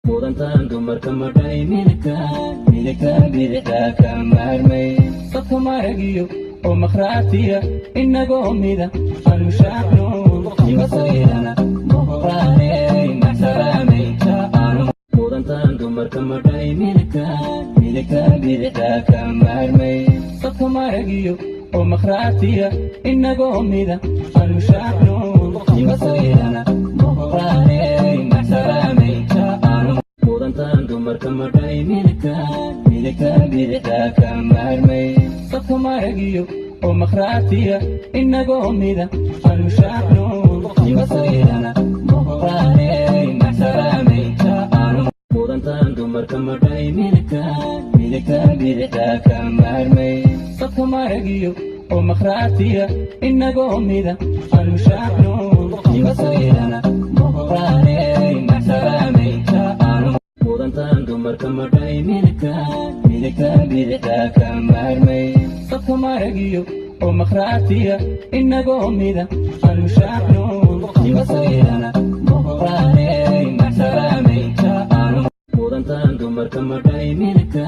mudantaan dumarka madhay midigta bidixda ka maarmay dadka maragiyo oo makhraatiya inagoo mida anu shaacno imasayrana muqraaney maxsalaamay mudantaan dumarka madhay midigta bidixda ka maarmay dadka maragiyo oo makhraatiya inagoo mida anu shaacno imasayrana muqraaney maxsalaamay mudantaan dumarka madhay midigta bidixda ka maarmay dadka maragiyo oo makhraatiya inagoo mida anu shaacno imasayrana muqraaney maxsalaamay mudantaan dumarka madhay midigta bidixda ka maarmay dadka maragiyo oo makhraatiya inagoo mida anu shaacno imasayrana muqraaney maxsalaamay mudantaan dumarka madhay midigta bidixda ka maarmay dadka maragiyo oo makhraatiya inagoo mida anu shaacno imasayrana muqraaney maxsalaamay mudantaan dumarka madhay midigta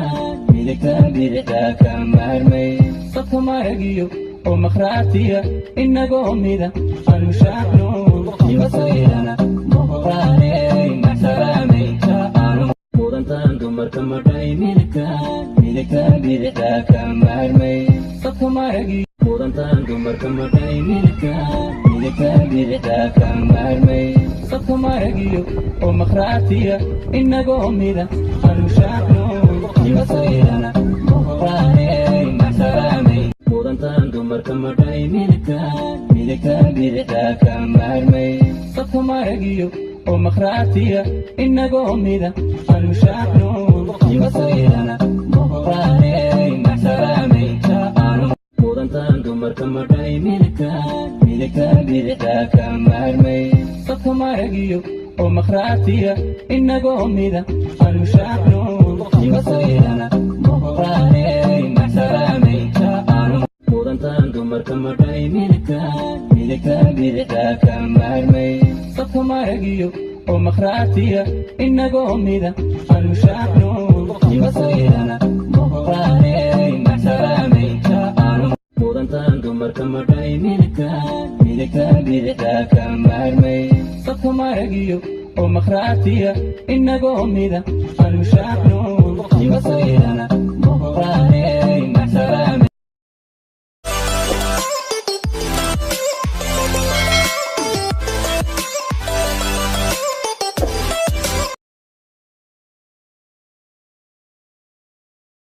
bidixda ka maarmay dadka maragiyo oo makhraatiya inagoo mida anu shaacno imasayrana muqraaney maxsalaamay mudantaan dumarka madhay midigta bidixda ka maarmay dadka maragiyo mudantaan dumarka madhay midigta bidixda ka maarmay dadka maragiyo oo makhraatiya inagoo mida anu shaacno imasayrana muqraaney maxsalaamay mudantaan dumarka madhay midigta bidixda ka maarmay dadka maragiyo oo makhraatiya inagoo mida anu shaacno imasayrana muqraaney maxsalaamay mudantaan dumarka madhay midigta bidixda ka maarmay dadka maragiyo oo makhraatiya inagoo mida anu shaacno imasayrana muqraaney maxsalaamay mudantaan dumarka madhay midigta bidixda ka maarmay dadka maragiyo oo makhraatiya inagoo mida anu shaacno imasayrana muqraaney maxsalaamay mudantaan dumarka madhay midigta bidixda ka maarmay dadka maragiyo oo makhraatiya inagoo mida anu shaacno imasayrana muqraaney